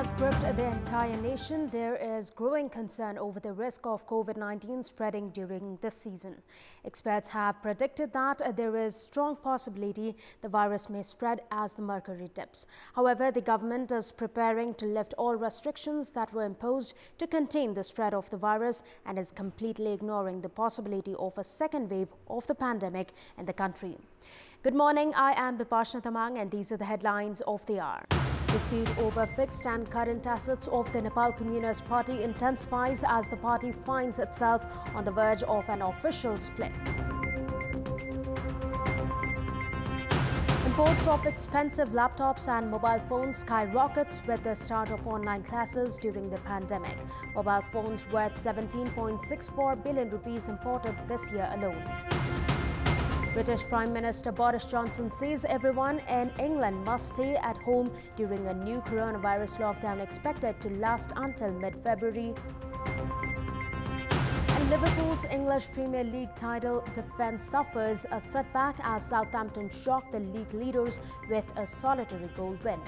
has gripped the entire nation, there is growing concern over the risk of COVID-19 spreading during this season. Experts have predicted that there is strong possibility the virus may spread as the mercury dips. However, the government is preparing to lift all restrictions that were imposed to contain the spread of the virus and is completely ignoring the possibility of a second wave of the pandemic in the country. Good morning, I am Bipashna Tamang and these are the headlines of the hour. Dispute over fixed and current assets of the Nepal Communist Party intensifies as the party finds itself on the verge of an official split. Imports of expensive laptops and mobile phones skyrockets with the start of online classes during the pandemic. Mobile phones worth 17.64 billion rupees imported this year alone. British Prime Minister Boris Johnson says everyone in England must stay at home during a new coronavirus lockdown expected to last until mid-February. And Liverpool's English Premier League title defense suffers a setback as Southampton shocked the league leaders with a solitary goal win.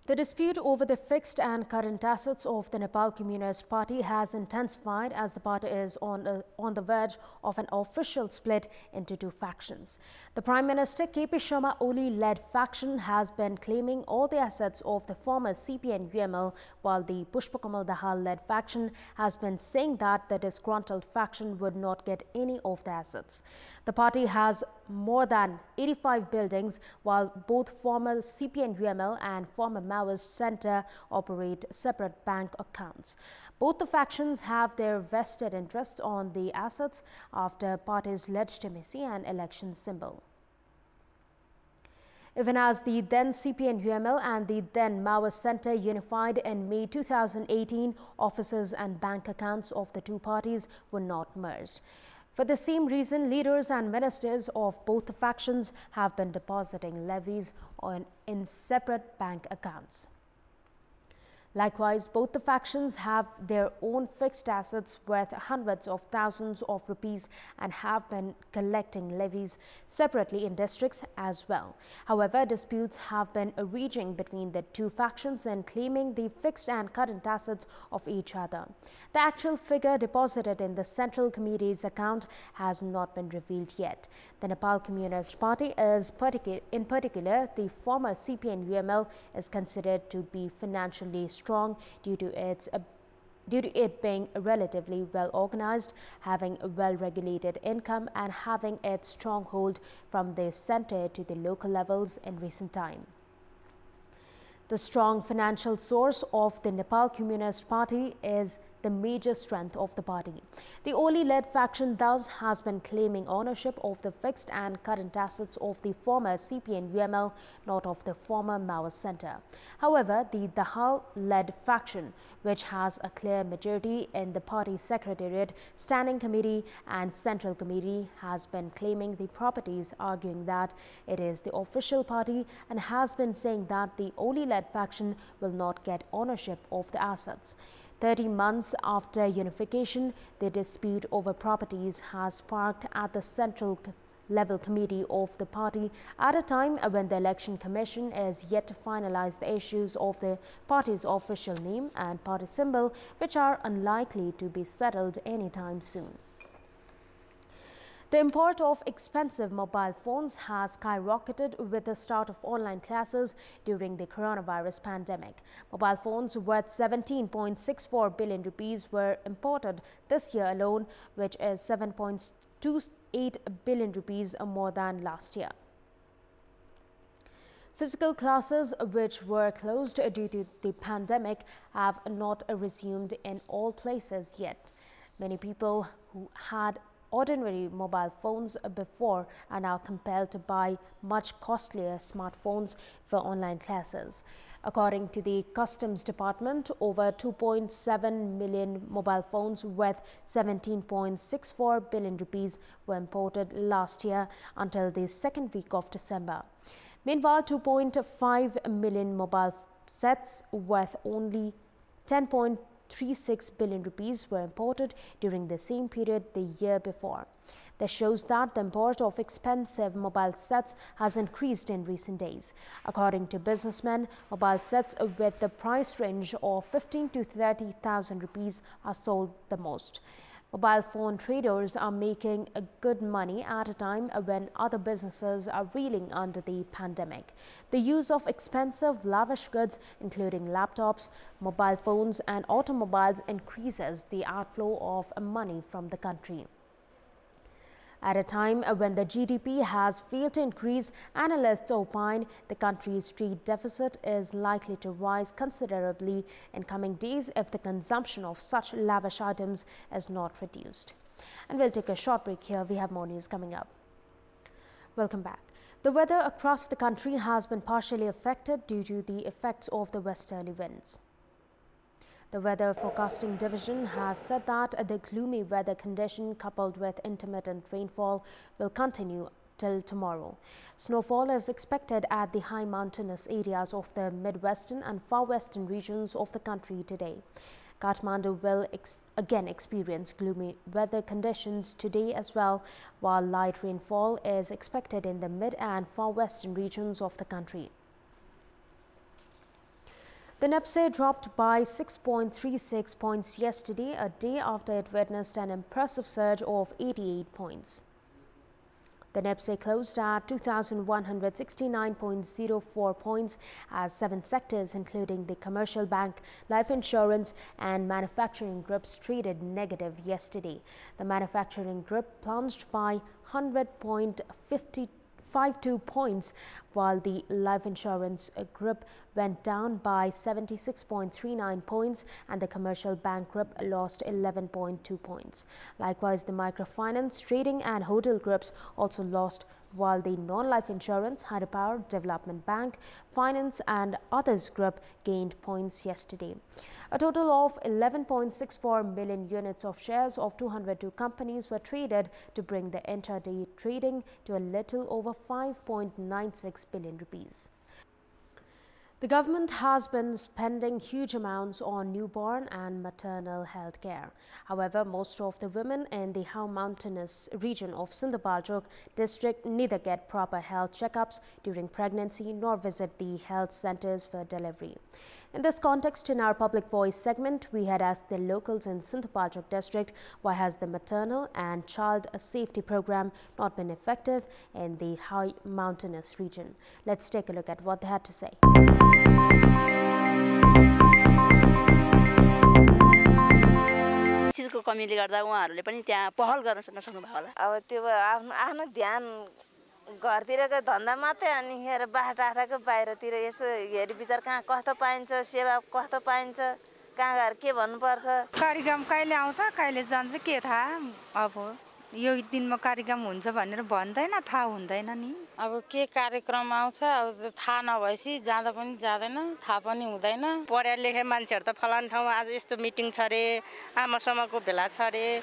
The dispute over the fixed and current assets of the Nepal Communist Party has intensified as the party is on the verge of an official split into two factions. The Prime Minister KP Sharma Oli-led faction has been claiming all the assets of the former CPN-UML, while the Pushpa Kamal Dahal-led faction has been saying that the disgruntled faction would not get any of the assets. The party has more than 85 buildings, while both former CPN-UML and former Maoist Center operate separate bank accounts. Both the factions have their vested interests on the assets after party's legitimacy and election symbol. Even as the then CPN-UML and the then Maoist Center unified in May 2018, offices and bank accounts of the two parties were not merged. For the same reason, leaders and ministers of both the factions have been depositing levies in separate bank accounts. Likewise, both the factions have their own fixed assets worth hundreds of thousands of rupees and have been collecting levies separately in districts as well. However, disputes have been raging between the two factions in claiming the fixed and current assets of each other. The actual figure deposited in the Central Committee's account has not been revealed yet. The Nepal Communist Party in particular, the former CPN-UML is considered to be financially strong due to it being relatively well organized, having a well-regulated income and having its stronghold from the center to the local levels in recent time. The strong financial source of the Nepal Communist Party is the major strength of the party. The Oli-led faction thus has been claiming ownership of the fixed and current assets of the former CPN-UML, not of the former Maoist Center. However, the Dahal-led faction, which has a clear majority in the party secretariat, standing committee and central committee, has been claiming the properties, arguing that it is the official party and has been saying that the Oli-led faction will not get ownership of the assets. 30 months after unification, the dispute over properties has sparked at the central level committee of the party at a time when the Election Commission is yet to finalize the issues of the party's official name and party symbol, which are unlikely to be settled anytime soon. The import of expensive mobile phones has skyrocketed with the start of online classes during the coronavirus pandemic. Mobile phones worth 17.64 billion rupees were imported this year alone, which is 7.28 billion rupees more than last year. Physical classes, which were closed due to the pandemic, have not resumed in all places yet. Many people who had ordinary mobile phones before are now compelled to buy much costlier smartphones for online classes. According to the Customs Department, over 2.7 million mobile phones worth 17.64 billion rupees were imported last year until the second week of December. Meanwhile, 2.5 million mobile sets worth only 10.2 6.36 billion rupees were imported during the same period the year before. This shows that the import of expensive mobile sets has increased in recent days. According to businessmen, mobile sets with the price range of 15 to 30,000 rupees are sold the most. Mobile phone traders are making good money at a time when other businesses are reeling under the pandemic. The use of expensive, lavish goods, including laptops, mobile phones and automobiles, increases the outflow of money from the country. At a time when the GDP has failed to increase, analysts opine the country's trade deficit is likely to rise considerably in coming days if the consumption of such lavish items is not reduced. And we'll take a short break here. We have more news coming up. Welcome back. The weather across the country has been partially affected due to the effects of the westerly winds. The Weather Forecasting Division has said that the gloomy weather condition coupled with intermittent rainfall will continue till tomorrow. Snowfall is expected at the high mountainous areas of the Midwestern and Far Western regions of the country today. Kathmandu will again experience gloomy weather conditions today as well, while light rainfall is expected in the mid and far western regions of the country. The NIPSE dropped by 6.36 points yesterday, a day after it witnessed an impressive surge of 88 points. The NIPSE closed at 2,169.04 points as 7 sectors, including the commercial bank, life insurance and manufacturing groups, traded negative yesterday. The manufacturing group plunged by 100.52 points, while the life insurance group went down by 76.39 points and the commercial bank group lost 11.2 points. Likewise, the microfinance, trading and hotel groups also lost, while the non-life insurance, hydropower, development bank, finance and others group gained points yesterday. A total of 11.64 million units of shares of 202 companies were traded to bring the intraday trading to a little over 5.96 billion rupees. The government has been spending huge amounts on newborn and maternal health care. However, most of the women in the high mountainous region of Sindhupalchok district neither get proper health checkups during pregnancy nor visit the health centers for delivery. In this context, in our Public Voice segment, we had asked the locals in Sindhupalchok district why has the maternal and child safety program not been effective in the high mountainous region. Let's take a look at what they had to say. चीजको कमीले गर्दा उहाँहरूले पनि त्यहाँ पहल गर्न नसक्नु भयो होला। अब त्यो आफ्नो ध्यान घरतिरको धन्दा मात्रै अनि हेर बाटाको बाहिरतिर यसो हेरी विचार कहाँ कस्तो पाइन्छ सेवा कस्तो पाइन्छ कहाँ गएर के भन्नुपर्छ कार्यक्रम कहिले आउँछ कहिले जान्छ के थाहा अब यो दिनमा कार्यक्रम हुन्छ भनेर भन्दैन थाहा हुँदैन नि अब के कार्यक्रम आउँछ अब थाहा नभएसी जाँदा पनि जाँदैन थाहा पनि हुँदैन पढे लेखे मान्छेहरु त फलान ठाउँमा आज यस्तो मिटिङ छ रे आमासमाको भेला छ रे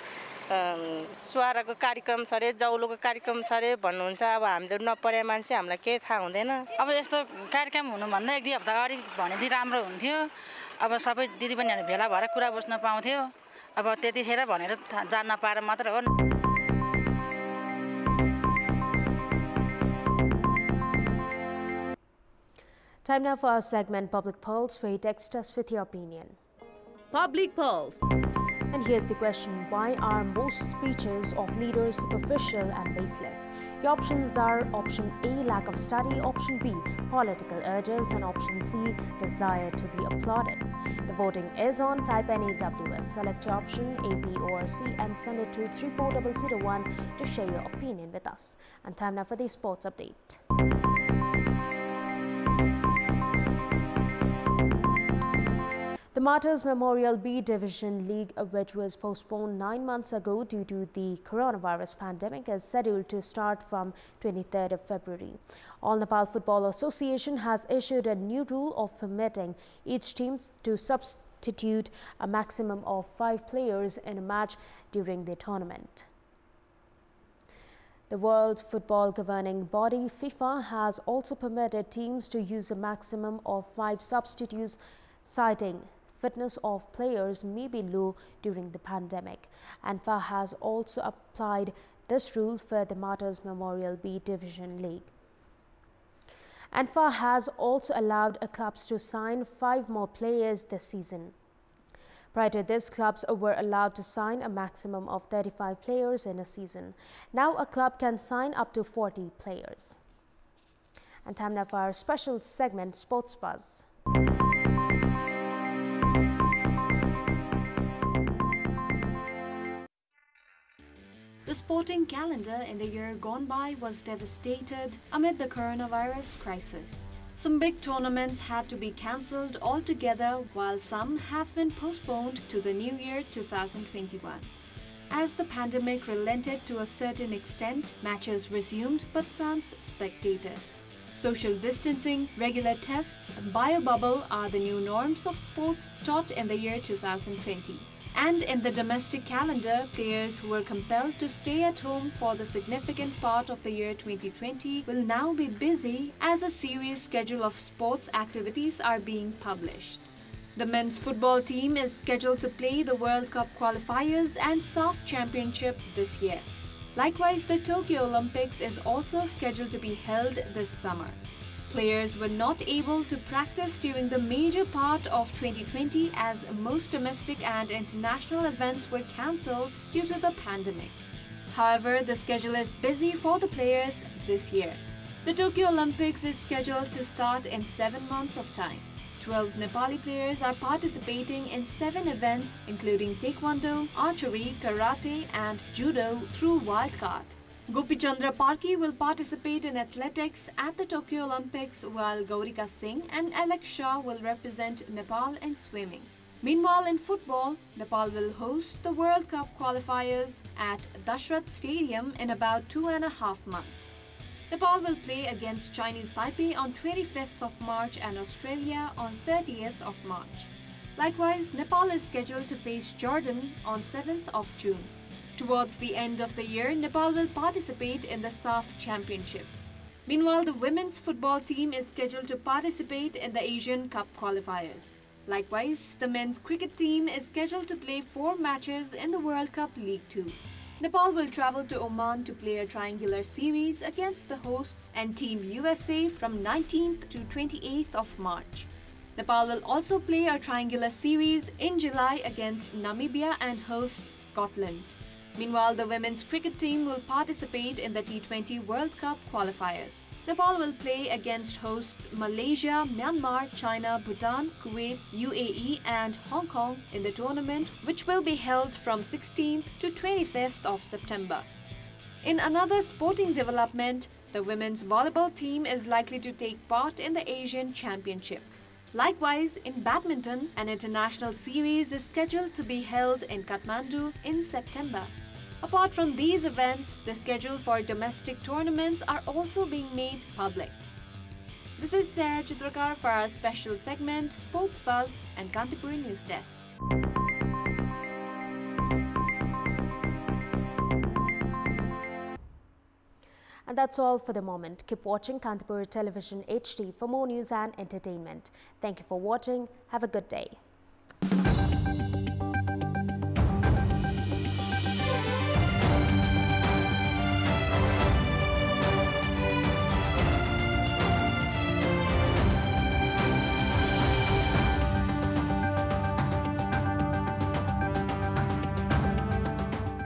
स्वाराको कार्यक्रम छ रे जौलोको कार्यक्रम छ रे भन्नुहुन्छ अब हामीले नपढे मान्छे हामीलाई के थाहा हुँदैन अब यस्तो कार्यक्रम हुनु भन्दा एक दुई हप्ता अगाडि भनेदेखि राम्रो हुन्थ्यो अब सबै दिदीबहिनीहरु भेला भएर कुरा बस्न पाउँथ्यो अब त्यतिखेर भनेर जान्न पाएर मात्र हो। Time now for our segment Public Pulse, where you text us with your opinion. Public Pulse. And here's the question: why are most speeches of leaders superficial and baseless? Your options are option A, lack of study, option B, political urges, and option C, desire to be applauded. The voting is on. Type NAWS, select your option A, B or C and send it to 34001 to share your opinion with us. And time now for the sports update. The Martyrs Memorial B Division League, which was postponed 9 months ago due to the coronavirus pandemic, is scheduled to start from 23rd of February. All Nepal Football Association has issued a new rule of permitting each team to substitute a maximum of 5 players in a match during the tournament. The World Football Governing Body, FIFA, has also permitted teams to use a maximum of 5 substitutes, citing fitness of players may be low during the pandemic. ANFA has also applied this rule for the Martyrs Memorial B Division League. ANFA has also allowed clubs to sign 5 more players this season. Prior to this, clubs were allowed to sign a maximum of 35 players in a season. Now a club can sign up to 40 players. And time now for our special segment, Sports Buzz. The sporting calendar in the year gone by was devastated amid the coronavirus crisis. Some big tournaments had to be cancelled altogether, while some have been postponed to the new year 2021. As the pandemic relented to a certain extent, matches resumed but sans spectators. Social distancing, regular tests, and biobubble are the new norms of sports taught in the year 2020. And in the domestic calendar, players who were compelled to stay at home for the significant part of the year 2020 will now be busy as a series schedule of sports activities are being published. The men's football team is scheduled to play the World Cup qualifiers and SAF Championship this year. Likewise, the Tokyo Olympics is also scheduled to be held this summer. Players were not able to practice during the major part of 2020 as most domestic and international events were cancelled due to the pandemic. However, the schedule is busy for the players this year. The Tokyo Olympics is scheduled to start in 7 months of time. 12 Nepali players are participating in 7 events including Taekwondo, Archery, Karate and Judo through wildcard. Gopi Chandra Parki will participate in athletics at the Tokyo Olympics, while Gaurika Singh and Alex Shah will represent Nepal in swimming. Meanwhile, in football, Nepal will host the World Cup qualifiers at Dashrath Stadium in about 2.5 months. Nepal will play against Chinese Taipei on 25th of March and Australia on 30th of March. Likewise, Nepal is scheduled to face Jordan on 7th of June. Towards the end of the year, Nepal will participate in the SAF Championship. Meanwhile, the women's football team is scheduled to participate in the Asian Cup qualifiers. Likewise, the men's cricket team is scheduled to play 4 matches in the World Cup League 2. Nepal will travel to Oman to play a triangular series against the hosts and Team USA from 19th to 28th of March. Nepal will also play a triangular series in July against Namibia and host Scotland. Meanwhile, the women's cricket team will participate in the T20 World Cup qualifiers. Nepal will play against hosts Malaysia, Myanmar, China, Bhutan, Kuwait, UAE and Hong Kong in the tournament, which will be held from 16th to 25th of September. In another sporting development, the women's volleyball team is likely to take part in the Asian Championship. Likewise, in badminton, an international series is scheduled to be held in Kathmandu in September. Apart from these events, the schedule for domestic tournaments are also being made public. This is Sarah Chitrakar for our special segment Sports Buzz and Kantipur News Desk. And that's all for the moment. Keep watching Kantipur Television HD for more news and entertainment. Thank you for watching. Have a good day.